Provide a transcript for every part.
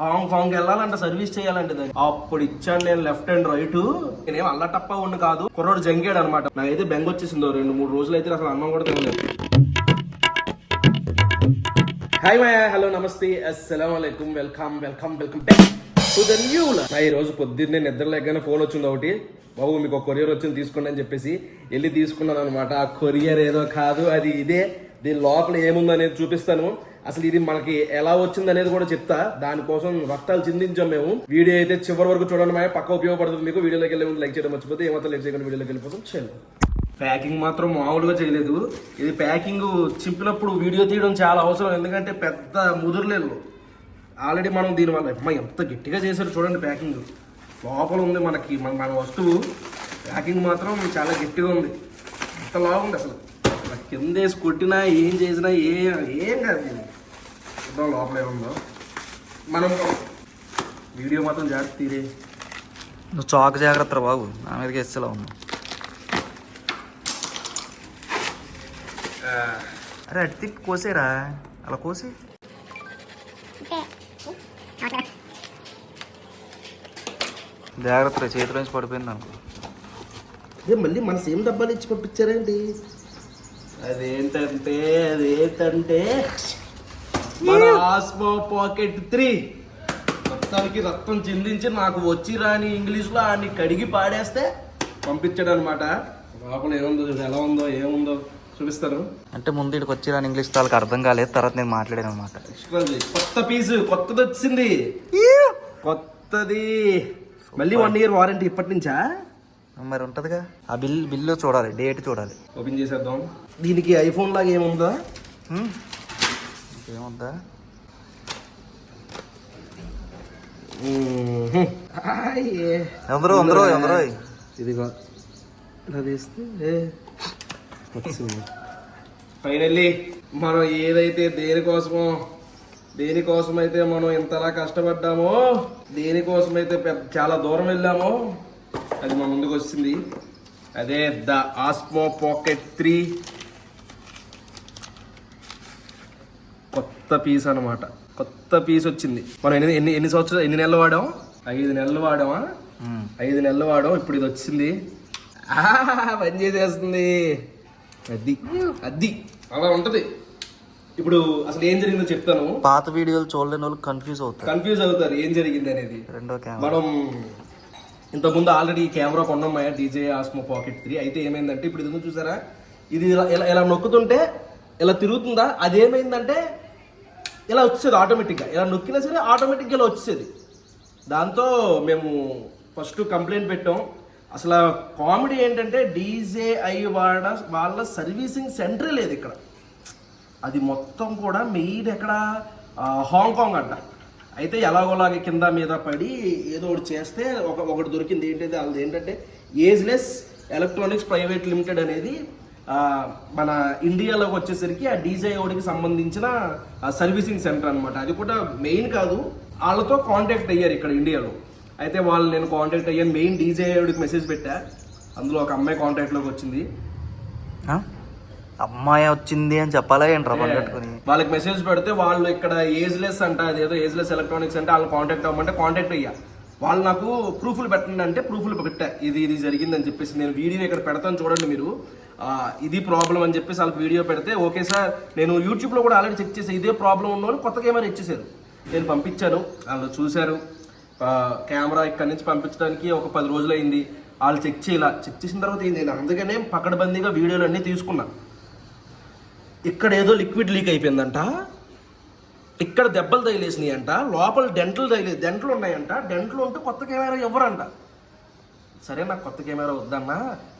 Hong Kong వెళ్ళాలంట, service చేయాలంటే దాన్ని. అప్పుడు ఇచ్చాను నేను లెఫ్ట్ అండ్ రైట్. నేనేం అల్లటప్ప ఉండి కాదు, కుర్రోడు జంగాడు అనమాట. నాకైతే బెంగ వచ్చేసిందో 2-3 రోజులు అయితే అసలు అన్నం కూడా తినలేదు. హాయ్ మాయా, హలో, నమస్తే, అస్సలం వాలేకుమ్, welcome welcome welcome back to the new. ఈ రోజు పొద్దున్నే నిద్ర లేకనే ఫోన్ వచ్చింది ఒకటి, బాబు మీకు ఒక కొరియర్ వచ్చింది తీసుకోండి అని చెప్పేసి వెళ్ళి తీసుకున్నాను అనమాట. ఆ కొరియర్ ఏదో కాదు, అది ఇదే. దీని లోపల ఏముందనేది చూపిస్తాను. అసలు ఇది మనకి ఎలా వచ్చింది అనేది కూడా చెప్తా. దానికోసం రక్తాలు చిందించాం మేము. వీడియో అయితే చివరి వరకు చూడండి మాయ, పక్క ఉపయోగపడుతుంది మీకు. వీడియోలోకి వెళ్ళే ముందు లైక్ చేయడం మర్చిపోతే ఏమాత్రం లైక్ చేయకుండా వీడియోలోకి వెళ్ళిపోతాం. చలో. ప్యాకింగ్ మాత్రం మామూలుగా చేయలేదు. ఇది ప్యాకింగ్ చింపినప్పుడు వీడియో తీయడం చాలా అవసరం, ఎందుకంటే పెద్ద ముదురులేదు. ఆల్రెడీ మనం దీనివల్ల అమ్మ ఎంత గట్టిగా చేశారు చూడండి. ప్యాకింగ్ లోపల ఉంది మనకి మన వస్తువు. ప్యాకింగ్ మాత్రం చాలా గట్టిగా ఉంది, ఎంత లాగుంది అసలు. కింద వేసి కొట్టినా ఏం చేసినా ఏం కాదు. చూద్దాం లోపల ఏముందో. మనం వీడియో మాత్రం జాగ్రత్త తీరే. నువ్వు చాక్ జాగ్రత్త బాబు, నా మీదకి వేసేలా ఉన్నావు. అరే అట్టి కోసేరా, అలా కోసి. జాగ్రత్త, చేతిలో నుంచి పడిపోయింది అనుకో. అదే మళ్ళీ మన సేమ్ డబ్బాలు ఇచ్చి పంపించారండి. అదేంటంటే మన ఆస్మో పాకెట్ 3 మొత్తానికి రక్తం చిందించి నాకు వచ్చి రాని ఇంగ్లీష్లో ఆడిని కడిగి పాడేస్తే పంపించాడు అనమాట. లోపల ఏముందో ఎలా ఉందో ఏముందో చూపిస్తారు. అంటే ముందు ఇక్కడికి వచ్చి రాని ఇంగ్లీష్ వాళ్ళకి అర్థం కాలేదు, తర్వాత నేను మాట్లాడాను అనమాట. కొత్త పీసు, కొత్తది వచ్చింది, కొత్తది. మళ్ళీ 1 year వారంటీ ఇప్పటి నుంచా? మరి ఉంటుందిగా. ఆ బిల్లు చూడాలి, డేట్ చూడాలి. ఓపెన్ చేసేద్దాం. దీనికి ఐఫోన్ లాగా ఏముందా? ఏముందా? అందరూ ఇదిగో ఇలా తీస్తే ఫైనల్లీ మనం ఏదైతే దేనికోసమైతే మనం ఇంతలా కష్టపడ్డామో, దేనికోసమైతే చాలా దూరం వెళ్ళామో, అది మన ముందుకు వచ్చింది. అదే ద ఆస్మో పాకెట్ 3 కొత్త పీస్ అనమాట. కొత్త పీస్ వచ్చింది. మనం ఎన్ని సంవత్సరాలు, ఎన్ని నెలలు వాడాం? 5 నెలలు వాడామా? 5 నెలలు వాడాం. ఇప్పుడు ఇది వచ్చింది, పని చేసేస్తుంది. అది అలా ఉంటది. ఇప్పుడు అసలు ఏం జరిగిందో చెప్తాను. పాత వీడియోలు చూడలేని వాళ్ళు కన్ఫ్యూజ్ అవుతారు ఏం జరిగింది అనేది. రెండో కెమెరా మనం ఇంతకుముందు ఆల్రెడీ ఈ కెమెరా కొన్నాం డీజే ఆస్మో పాకెట్ 3. అయితే ఏమైందంటే ఇప్పుడు ఇది చూసారా, ఇది ఇలా నొక్కుతుంటే ఇలా తిరుగుతుందా, అదేమైందంటే ఇలా వచ్చేది ఆటోమేటిక్గా. ఇలా నొక్కినా సరే ఆటోమేటిక్గా ఇలా వచ్చేది. దాంతో మేము ఫస్ట్ కంప్లైంట్ పెట్టాం. అసలు కామెడీ ఏంటంటే DJI వాళ్ళ సర్వీసింగ్ సెంటరే లేదు ఇక్కడ. అది మొత్తం కూడా మెయిన్ ఎక్కడ, హాంకాంగ్ అంట. అయితే ఎలాగోలాగే కింద మీద పడి ఏదో ఒకటి చేస్తే ఒకటి దొరికింది. ఏంటంటే అది ఏంటంటే ఏజ్లెస్ ఎలక్ట్రానిక్స్ ప్రైవేట్ లిమిటెడ్ అనేది మన ఇండియాలోకి వచ్చేసరికి ఆ DJIకి సంబంధించిన సర్వీసింగ్ సెంటర్ అనమాట. అది కూడా మెయిన్ కాదు, వాళ్ళతో కాంటాక్ట్ అయ్యారు ఇక్కడ ఇండియాలో. అయితే వాళ్ళు నేను కాంటాక్ట్ అయ్యాను. మెయిన్ DJIకి మెసేజ్ పెట్టా, అందులో ఒక అమ్మాయి కాంటాక్ట్లోకి వచ్చింది. అమ్మాయి వచ్చింది అని చెప్పాలా ఏంట్రా పట్టుకొని? వాళ్ళకి మెసేజ్ పెడితే వాళ్ళు ఇక్కడ ఏజ్లెస్ అంట, అదేదో ఏజ్లెస్ ఎలక్ట్రానిక్స్ అంటే వాళ్ళు కాంటాక్ట్ అవ్వమంటే కాంటాక్ట్ అయ్యా. వాళ్ళు నాకు ప్రూఫ్లు పెట్టండి అంటే ప్రూఫ్లు పెట్టా. ఇది జరిగిందని చెప్పేసి నేను వీడియో ఇక్కడ పెడతాను చూడండి మీరు. ఇది ప్రాబ్లం అని చెప్పేసి వాళ్ళకి వీడియో పెడితే ఓకే సార్, నేను యూట్యూబ్లో కూడా ఆల్రెడీ చెక్ చేసి ఇదే ప్రాబ్లం ఉన్న వాళ్ళు కొత్త కెమెరా ఇచ్చేసారు. నేను పంపించాను, వాళ్ళు చూశారు. కెమెరా ఇక్కడ నుంచి పంపించడానికి ఒక 10 రోజులు అయింది. వాళ్ళు చెక్ చేసిన తర్వాత నేను అందుకనే పకడ్బందీగా వీడియోలు అన్నీ తీసుకున్నా. ఇక్కడ ఏదో లిక్విడ్ లీక్ అయిపోయిందంట, ఇక్కడ దెబ్బలు తగిలేసినాయి అంట, లోపల డెంట్లు ఉన్నాయంట. డెంట్లు ఉంటే కొత్త కెమెరా ఇవ్వరంట. సరే నాకు కొత్త కెమెరా వద్దన్నా,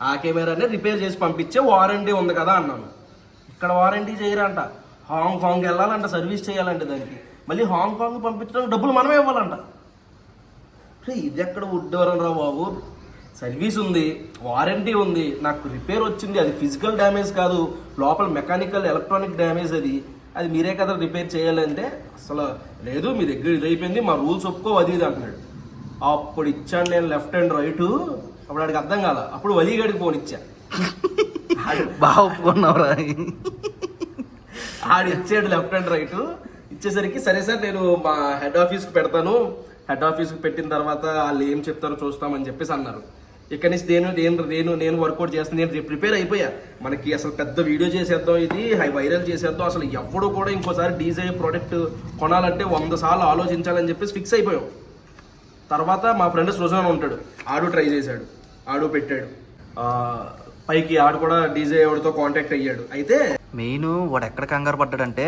ఆ కెమెరానే రిపేర్ చేసి పంపించే, వారంటీ ఉంది కదా అన్నాను. ఇక్కడ వారంటీ చేయరంట. హాంకాంగ్ వెళ్ళాలంట, సర్వీస్ చేయాలంటే దానికి. మళ్ళీ హాంకాంగ్ పంపించడానికి డబ్బులు మనమే ఇవ్వాలంట. ఇది ఎక్కడ ఉడ్డవరం రా బాబు. సర్వీస్ ఉంది, వారంటీ ఉంది, నాకు రిపేర్ వచ్చింది, అది ఫిజికల్ డ్యామేజ్ కాదు, లోపల మెకానికల్ ఎలక్ట్రానిక్ డ్యామేజ్. అది మీరే కదా రిపేర్ చేయాలంటే అసలు లేదు, మీ దగ్గర ఇది అయిపోయింది, మా రూల్స్ ఒప్పుకో అది ఇది అంటున్నాడు. అప్పుడు ఇచ్చాను నేను లెఫ్ట్ అండ్ రైట్. అప్పుడు ఆడికి అర్థం కాల. అప్పుడు వలీగడికి ఫోన్ ఇచ్చా. బాగా ఒప్పుకున్నావురా. ఆడు ఇచ్చాడు లెఫ్ట్ అండ్ రైట్ ఇచ్చేసరికి సరే సార్ నేను మా హెడ్ ఆఫీస్కి పెడతాను, హెడ్ ఆఫీస్కి పెట్టిన తర్వాత వాళ్ళు ఏం చెప్తారో చూస్తామని చెప్పేసి అన్నారు. ఇక్కడ నుంచి నేను వర్కౌట్ చేస్తాను, నేను ప్రిపేర్ అయిపోయా. మనకి అసలు పెద్ద వీడియో చేసేద్దాం, ఇది వైరల్ చేసేద్దాం, అసలు ఎవడు కూడా ఇంకోసారి డీజే ప్రోడక్ట్ కొనాలంటే 100 సార్లు ఆలోచించాలని చెప్పేసి ఫిక్స్ అయిపోయాం. తర్వాత మా ఫ్రెండ్ సృజన్ ఉంటాడు, ఆడు ట్రై చేశాడు, ఆడు పెట్టాడు, పైకి ఆడు కూడా డీజే ఎవరితో కాంటాక్ట్ అయ్యాడు. అయితే మెయిన్ వాడు ఎక్కడ కంగారు పడ్డాడంటే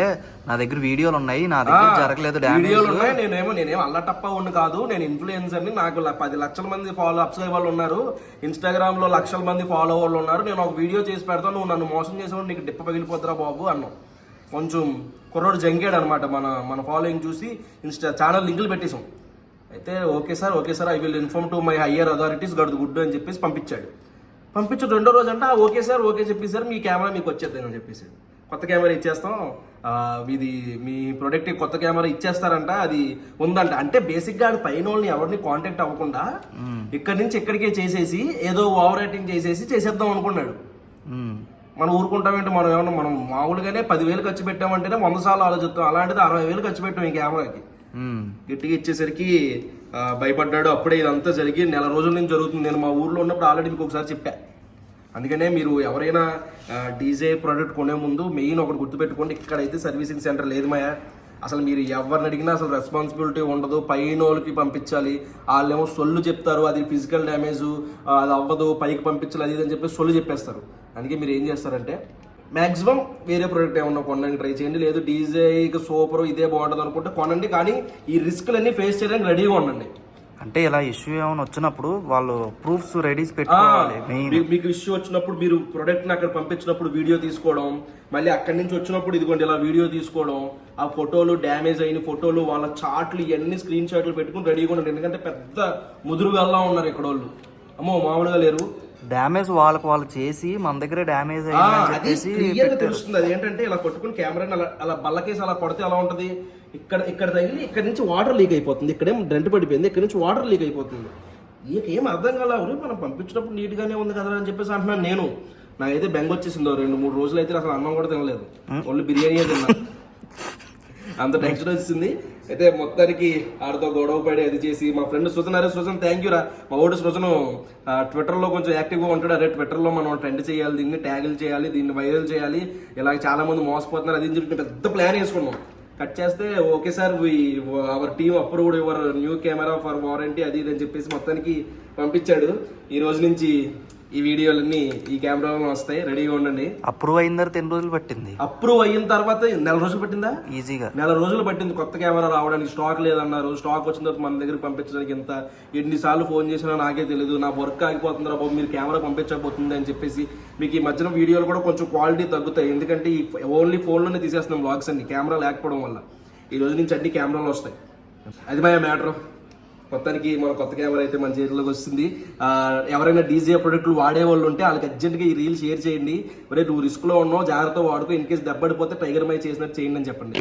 నా దగ్గర వీడియోలు ఉన్నాయి, నా దగ్గర జరగలేదు వీడియోలు ఉన్నాయి, నేనేమో అల్లటప్ప ఉండి కాదు, నేను ఇన్ఫ్లుయెన్సర్ని, నాకు 10 లక్షల మంది సబ్స్క్రైబర్లు ఉన్నారు, ఇన్స్టాగ్రామ్ లో లక్షల మంది ఫాలోవర్లు ఉన్నారు, నేను ఒక వీడియో చేసి పెడతాను, నువ్వు నన్ను మోసం చేసేవాడు, నీకు డిప్ప పగిలిపోతురా బాబు అన్నాం. కొంచెం కుర్రోడు జంగాడు అనమాట. మన ఫాలోయింగ్ చూసి ఛానల్ లింకులు పెట్టేసాం. అయితే okay sir I will inform to my higher authorities గడుదు గుడ్డు అని చెప్పేసి పంపించాడు. పంపించు 2వ రోజు అంటే ఓకే సార్ చెప్పేసారు, మీ కెమెరా మీకు వచ్చేద్దని చెప్పేసి కొత్త కెమెరా ఇచ్చేస్తాం, ఇది మీ ప్రొడక్ట్ కొత్త కెమెరా ఇచ్చేస్తారంట, అది ఉందంట. అంటే బేసిక్గా ఆడు పైన వాళ్ళని ఎవరిని కాంటాక్ట్ అవ్వకుండా ఇక్కడి నుంచి ఇక్కడికే చేసేసి ఏదో ఓవర్ రైటింగ్ చేసేద్దాం అనుకున్నాడు. మనం ఊరుకుంటామంటే మనం మామూలుగానే 10,000 ఖర్చు పెట్టామంటేనే 100 సార్లు ఆలోచిస్తాం, అలాంటిది 60,000 ఖర్చు పెట్టాం ఈ కెమెరాకి. గట్టిగా ఇచ్చేసరికి భయపడ్డాడు. అప్పుడే ఇదంతా జరిగి 1 నెల రోజుల నుంచి జరుగుతుంది. నేను మా ఊర్లో ఉన్నప్పుడు ఆల్రెడీ మీకు ఒకసారి చెప్పా. అందుకనే మీరు ఎవరైనా డీజే ప్రోడక్ట్ కొనే ముందు మెయిన్ ఒకటి గుర్తుపెట్టుకోండి, ఇక్కడైతే సర్వీసింగ్ సెంటర్ లేదు మాయా. అసలు మీరు ఎవరిని అడిగినా అసలు రెస్పాన్సిబిలిటీ ఉండదు, పైన వాళ్ళకి పంపించాలి, వాళ్ళేమో సొల్లు చెప్తారు, అది ఫిజికల్ డ్యామేజ్, అది అవ్వదు, పైకి పంపించాలి, అది అని చెప్పి సొల్లు చెప్పేస్తారు. అందుకే మీరు ఏం చేస్తారంటే మ్యాక్సిమం వేరే ప్రోడక్ట్ ఏమన్నా కొనడానికి ట్రై చేయండి, లేదు డీజేకి సూపర్ ఇదే బాగుంటుంది అనుకుంటే కొనండి, కానీ ఈ రిస్క్లన్నీ ఫేస్ చేయడానికి రెడీగా ఉండండి. అంటే ఇలా ఇష్యూ ఏమైనా వచ్చినప్పుడు వాళ్ళు ప్రూఫ్స్ రెడీ పెట్టుకోవాలి. మీకు ఇష్యూ వచ్చినప్పుడు మీరు ప్రొడక్ట్ని అక్కడ పంపించినప్పుడు వీడియో తీసుకోవడం, మళ్ళీ అక్కడి నుంచి వచ్చినప్పుడు ఇదిగోండి ఇలా వీడియో తీసుకోవడం, ఆ ఫోటోలు డ్యామేజ్ అయిన ఫోటోలు, వాళ్ళ చాట్లు ఇవన్నీ స్క్రీన్ షాట్లు పెట్టుకుని రెడీగా ఉండండి. ఎందుకంటే పెద్ద ముదురుగల్లా ఉన్నారు ఇక్కడ వాళ్ళు, అమ్మో మామూలుగా లేరు. డ్యామేజ్ వాళ్ళు చేసి మన దగ్గర డ్యామేజ్ తెలుస్తుంది. అది ఏంటంటే ఇలా కొట్టుకుని కెమెరాని అలా బల్లకేసి అలా కొడితే ఎలా ఉంటది, ఇక్కడ తగిలి ఇక్కడ నుంచి వాటర్ లీక్ అయిపోతుంది, ఇక్కడేం డ్రెంట్ పడిపోయింది, ఇక్కడ నుంచి వాటర్ లీక్ అయిపోతుంది. ఏం అర్థం కాలేదు, మనం పంపించినప్పుడు నీట్ గానే ఉంది కదా అని చెప్పేసి అంటున్నాను నేను. నాకైతే బెంగ వచ్చేసిందో 2-3 రోజులు అయితే అసలు అన్నం కూడా తినలేదు, ఓన్లీ బిర్యానీ తిన్నా, అంత టెన్షన్ వచ్చింది. అయితే మొత్తానికి ఆడితో గొడవ పడి అది చేసి మా ఫ్రెండ్ సృజన్ థ్యాంక్ యూ రా, మా ఓడి సృజను ట్విట్టర్లో కొంచెం యాక్టివ్గా ఉంటాడు. అదే ట్విట్టర్లో మనం ట్రెండ్ చేయాలి, దీన్ని ట్యాగిల్ చేయాలి, దీన్ని వైరల్ చేయాలి, ఇలా చాలా మంది మోసపోతున్నారు, అది చెప్పి పెద్ద ప్లాన్ వేసుకున్నాం. కట్ చేస్తే okay sir our team approved your new camera for warranty అది ఇది అని చెప్పేసి మొత్తానికి పంపించాడు. ఈ రోజు నుంచి ఈ వీడియోలన్నీ ఈ కెమెరాలో వస్తాయి, రెడీగా ఉండండి. అప్రూవ్ అయిన తర్వాత 10 రోజులు పట్టింది. అప్రూవ్ అయిన తర్వాత 1 నెల రోజులు పట్టిందా? ఈజీగా 1 నెల రోజులు పట్టింది కొత్త కెమెరా రావడానికి. స్టాక్ లేదన్నారు, స్టాక్ వచ్చిన తర్వాత మన దగ్గర పంపించడానికి ఎన్నిసార్లు ఫోన్ చేసినా నాకే తెలియదు, నా వర్క్ ఆగిపోతుందిరా బాబు, మీరు కెమెరా పంపించకపోతుంది అని చెప్పేసి. మీకు ఈ మధ్యన వీడియోలు కూడా కొంచెం క్వాలిటీ తగ్గుతాయి, ఎందుకంటే ఈ ఓన్లీ ఫోన్లోనే తీసేస్తున్నాం వ్లాగ్స్ అన్ని, కెమెరా లేకపోవడం వల్ల. ఈ రోజు నుంచి అన్ని కెమెరాలు వస్తాయి. అది మా మ్యాటర్. మొత్తానికి మన కొత్త కెమెరా అయితే మన చేతిలోకి వస్తుంది. ఎవరైనా డీజే ప్రొడక్ట్లు వాడే వాళ్ళు ఉంటే వాళ్ళకి అర్జెంట్గా ఈ రీల్ షేర్ చేయండి. మరి నువ్వు రిస్క్లో ఉన్నావు, జాగ్రత్త వాడుకో, ఇన్ కేసు దెబ్బడిపోతే టైగర్ మై చేసినట్టు చేయండి అని చెప్పండి.